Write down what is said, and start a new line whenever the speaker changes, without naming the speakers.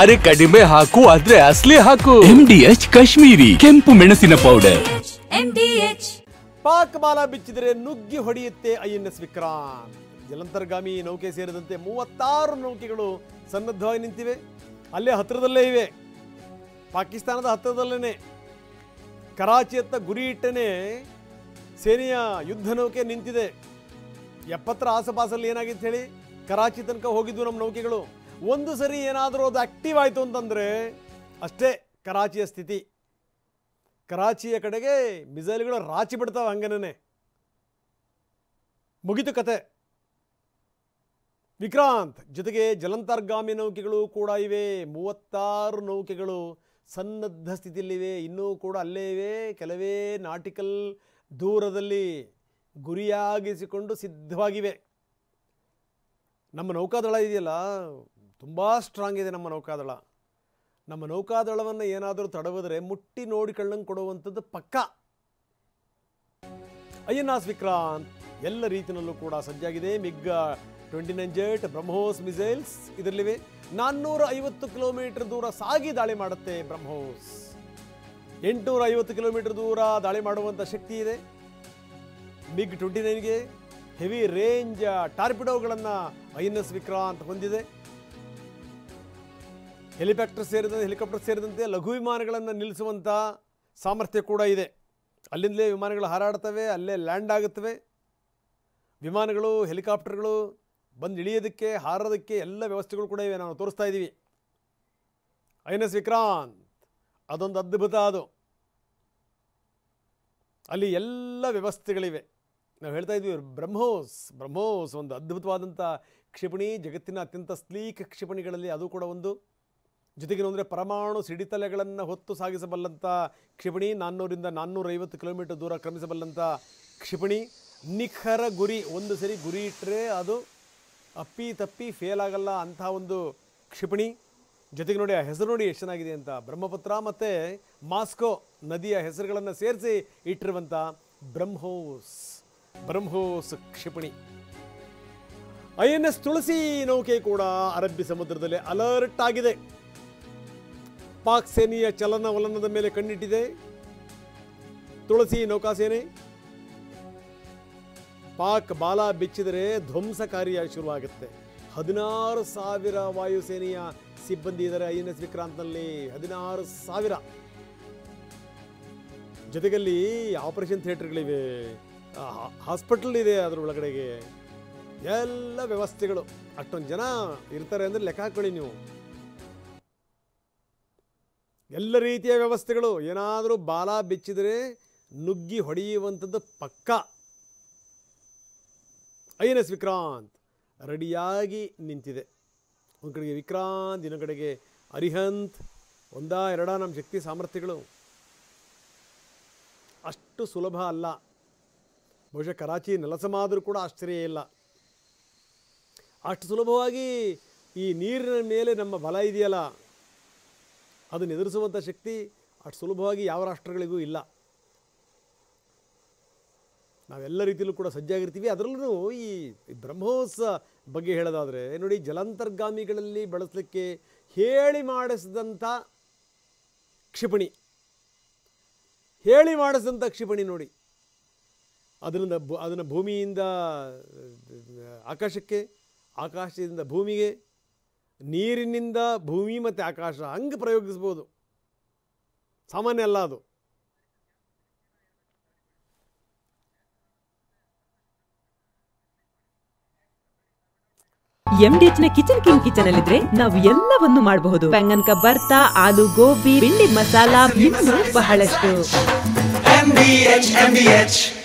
ಅರೆ ಕಡಿಮೆ ಹಾಕು ಆದ್ರೆ ಅಸಲಿ ಹಾಕು.
MDH ಕಾಶ್ಮೀರಿ ಕೆಂಪು ಮೆಣಸಿನ ಪೌಡರ್.
ಪಾಕ್ ಬಾಲ ಬಿಚ್ಚಿದರೆ ನುಗ್ಗಿ ಹೊಡೆಯುತ್ತೆ INS ವಿಕ್ರಾಂತ್. ಜಲಾಂತರ್ಗಾಮಿ ನೌಕೆ ಸೇರಿದಂತೆ 36 ನೌಕೆಗಳು ಸನ್ನದ್ಧವಾಗಿ ನಿಂತಿವೆ. ಅಲ್ಲೇ ಹತ್ತಿರದಲ್ಲೇ ಇವೆ, ಪಾಕಿಸ್ತಾನದ ಹತ್ತಿರದಲ್ಲೇ. ಕರಾಚಿಯತ್ತ ಗುರಿ ಇಟ್ಟನೆ ಸೇನೆಯ ಯುದ್ಧ ನೌಕೆ ನಿಂತಿದೆ. 70 ಆಸುಪಾಸಲ್ಲಿ ಏನಾಗಿತ್ತು ಹೇಳಿ, ಕರಾಚಿ ತನಕ ಹೋಗಿದ್ವು ನಮ್ಮ ನೌಕೆಗಳು. ಒಂದು ಸರಿ ಏನಾದರೂ ಅದು ಆಕ್ಟಿವ್ ಆಯಿತು ಅಂತಂದರೆ ಅಷ್ಟೇ ಕರಾಚಿಯ ಸ್ಥಿತಿ. ಕರಾಚಿಯ ಕಡೆಗೆ ಮಿಸೈಲ್ಗಳು ರಾಚಿ ಬಿಡ್ತಾವೆ, ಹಂಗನೇ ಮುಗಿತು ಕತೆ. ವಿಕ್ರಾಂತ್ ಜೊತೆಗೆ ಜಲಾಂತರ್ಗಾಮಿ ನೌಕೆಗಳು ಕೂಡ ಇವೆ. 36 ನೌಕೆಗಳು ಸನ್ನದ್ಧ ಸ್ಥಿತಿಯಲ್ಲಿವೆ. ಇನ್ನೂ ಕೂಡ ಅಲ್ಲೇ ಇವೆ, ಕೆಲವೇ ನಾಟಿಕಲ್ ದೂರದಲ್ಲಿ ಗುರಿಯಾಗಿಸಿಕೊಂಡು ಸಿದ್ಧವಾಗಿವೆ. ನಮ್ಮ ನೌಕಾದಳ ಇದೆಯಲ್ಲ, ತುಂಬ ಸ್ಟ್ರಾಂಗ್ ಇದೆ ನಮ್ಮ ನೌಕಾದಳ. ನಮ್ಮ ನೌಕಾದಳವನ್ನು ಏನಾದರೂ ತಡವಿದ್ರೆ ಮುಟ್ಟಿ ನೋಡಿಕೊಳ್ಳಂಗೆ ಕೊಡುವಂಥದ್ದು ಪಕ್ಕಾ. INS ವಿಕ್ರಾಂತ್ ಎಲ್ಲ ರೀತಿಯಲ್ಲೂ ಕೂಡ ಸಜ್ಜಾಗಿದೆ. MiG-29 ಜೆಟ್, ಬ್ರಹ್ಮೋಸ್ ಮಿಸೈಲ್ಸ್ ಇದರಲ್ಲಿವೆ. 450 ಕಿಲೋಮೀಟರ್ ದೂರ ಸಾಗಿ ದಾಳಿ ಮಾಡುತ್ತೆ ಬ್ರಹ್ಮೋಸ್. 850 ಕಿಲೋಮೀಟರ್ ದೂರ ದಾಳಿ ಮಾಡುವಂಥ ಶಕ್ತಿ ಇದೆ MiG-29ಗೆ. ಹೆವಿ ರೇಂಜ್ ಟಾರ್ಪಿಡೋಗಳನ್ನು INS ವಿಕ್ರಾಂತ್ ಹೊಂದಿದೆ. ಹೆಲಿಕಾಪ್ಟರ್ ಸೇರಿದಂತೆ ಲಘು ವಿಮಾನಗಳನ್ನು ನಿಲ್ಲಿಸುವಂಥ ಸಾಮರ್ಥ್ಯ ಕೂಡ ಇದೆ. ಅಲ್ಲಿಂದಲೇ ವಿಮಾನಗಳು ಹಾರಾಡ್ತವೆ, ಅಲ್ಲೇ ಲ್ಯಾಂಡ್ ಆಗುತ್ತವೆ. ವಿಮಾನಗಳು, ಹೆಲಿಕಾಪ್ಟರ್ಗಳು ಬಂದು ಇಳಿಯೋದಕ್ಕೆ, ಹಾರೋದಕ್ಕೆ ಎಲ್ಲ ವ್ಯವಸ್ಥೆಗಳು ಕೂಡ ಇವೆ. ನಾವು ತೋರಿಸ್ತಾ ಇದ್ದೀವಿ. INS ವಿಕ್ರಾಂತ್ ಅದೊಂದು ಅದ್ಭುತ. ಅದು ಅಲ್ಲಿ ಎಲ್ಲ ವ್ಯವಸ್ಥೆಗಳಿವೆ. ನಾವು ಹೇಳ್ತಾ ಇದ್ವಿ, ಬ್ರಹ್ಮೋಸ್ ಒಂದು ಅದ್ಭುತವಾದಂಥ ಕ್ಷಿಪಣಿ, ಜಗತ್ತಿನ ಅತ್ಯಂತ ಸ್ಲೀಕ್ ಕ್ಷಿಪಣಿಗಳಲ್ಲಿ ಅದು ಕೂಡ ಒಂದು. ಜೊತೆಗೆ ಅಂದರೆ ಪರಮಾಣು ಸಿಡಿತಲೆಗಳನ್ನು ಹೊತ್ತು ಸಾಗಿಸಬಲ್ಲಂಥ ಕ್ಷಿಪಣಿ. 400ರಿಂದ 450 ಕಿಲೋಮೀಟರ್ ದೂರ ಕ್ರಮಿಸಬಲ್ಲಂಥ ಕ್ಷಿಪಣಿ. ನಿಖರ ಗುರಿ, ಒಂದು ಸರಿ ಗುರಿ ಇಟ್ಟರೆ ಅದು ಅಪ್ಪಿ ತಪ್ಪಿ ಫೇಲ್ ಆಗಲ್ಲ ಅಂಥ ಒಂದು ಕ್ಷಿಪಣಿ. ಜೊತೆಗೆ ನೋಡಿ, ಆ ಹೆಸರು ನೋಡಿ ಎಷ್ಟು ಚೆನ್ನಾಗಿದೆ ಅಂತ. ಬ್ರಹ್ಮಪುತ್ರ ಮತ್ತು ಮಾಸ್ಕೋ ನದಿಯ ಹೆಸರುಗಳನ್ನು ಸೇರಿಸಿ ಇಟ್ಟಿರುವಂಥ ಬ್ರಹ್ಮೋಸ್ ಕ್ಷಿಪಣಿ. INS ತುಳಸಿ ನೌಕೆ ಕೂಡ ಅರಬ್ಬಿ ಸಮುದ್ರದಲ್ಲಿ ಅಲರ್ಟ್ ಆಗಿದೆ. ಪಾಕ್ ಸೇನೆಯ ಚಲನವಲನದ ಮೇಲೆ ಕಣ್ಣಿಟ್ಟಿದೆ ತುಳಸಿ ನೌಕಾಸೇನೆ. ಪಾಕ್ ಬಾಲ ಬಿಚ್ಚಿದರೆ ಧ್ವಂಸಕಾರಿಯಾಗಿ ಶುರುವಾಗುತ್ತೆ. 16,000 ವಾಯುಸೇನೆಯ ಸಿಬ್ಬಂದಿ ಇದ್ದಾರೆ INS ವಿಕ್ರಾಂತ್ನಲ್ಲಿ. 16,000. ಜೊತೆಗಲ್ಲಿ ಆಪರೇಷನ್ ಥಿಯೇಟರ್ಗಳಿವೆ, ಹಾಸ್ಪಿಟಲ್ ಇದೆ, ಅದರ ಒಳಗಡೆಗೆ ಎಲ್ಲ ವ್ಯವಸ್ಥೆಗಳು. ಅಷ್ಟೊಂದು ಜನ ಇರ್ತಾರೆ ಅಂದರೆ ಲೆಕ್ಕ ಹಾಕೊಳ್ಳಿ ನೀವು. ಎಲ್ಲ ರೀತಿಯ ವ್ಯವಸ್ಥೆಗಳು. ಏನಾದರೂ ಬಾಲ ಬಿಚ್ಚಿದರೆ ನುಗ್ಗಿ ಹೊಡೆಯುವಂಥದ್ದು ಪಕ್ಕಾ. INS ವಿಕ್ರಾಂತ್ ರೆಡಿಯಾಗಿ ನಿಂತಿದೆ. ಒಂದು ಕಡೆಗೆ ವಿಕ್ರಾಂತ್, ಇನ್ನೊಂದು ಕಡೆಗೆ ಅರಿಹಂತ್. ಒಂದಾ ಎರಡ ನಮ್ಮ ಶಕ್ತಿ ಸಾಮರ್ಥ್ಯಗಳು ಅಷ್ಟು ಸುಲಭ ಅಲ್ಲ. ಬಹುಶಃ ಕರಾಚಿ ನೆಲಸಮಾದರೂ ಕೂಡ ಆಶ್ಚರ್ಯ ಇಲ್ಲ. ಅಷ್ಟು ಸುಲಭವಾಗಿ ಈ ನೀರಿನ ಮೇಲೆ ನಮ್ಮ ಬಲ ಇದೆಯಲ್ಲ, ಅದನ್ನು ಎದುರಿಸುವಂಥ ಶಕ್ತಿ ಅಷ್ಟು ಸುಲಭವಾಗಿ ಯಾವ ರಾಷ್ಟ್ರಗಳಿಗೂ ಇಲ್ಲ. ನಾವೆಲ್ಲ ರೀತಿಯಲ್ಲೂ ಕೂಡ ಸಜ್ಜಾಗಿರ್ತೀವಿ. ಅದರಲ್ಲೂ ಈ ಬ್ರಹ್ಮೋಸ್ ಬಗ್ಗೆ ಹೇಳೋದಾದರೆ ನೋಡಿ, ಜಲಾಂತರ್ಗಾಮಿಗಳಲ್ಲಿ ಬಳಸಲಿಕ್ಕೆ ಹೇಳಿ ಮಾಡಿಸಿದಂಥ ಕ್ಷಿಪಣಿ ನೋಡಿ. ಅದನ್ನು ಭೂಮಿಯಿಂದ ಆಕಾಶಕ್ಕೆ, ಆಕಾಶದಿಂದ ಭೂಮಿಗೆ, ನೀರಿನಿಂದ ಭೂಮಿ ಮತ್ತು ಆಕಾಶ ಹಂಗೆ ಪ್ರಯೋಗಿಸ್ಬೋದು. ಸಾಮಾನ್ಯ ಅಲ್ಲ ಅದು.
MDH ನ ಕಿಚನ್ ಅಲ್ಲಿದ್ರೆ ನಾವು ಎಲ್ಲವನ್ನು ಮಾಡಬಹುದು. ಬೆಂಗನ್ ಕಾ ಬರ್ತಾ, ಆಲೂ ಗೋಬಿ, ಭಿಂಡಿ ಮಸಾಲಾ, ಇನ್ನೂ ಬಹಳಷ್ಟು.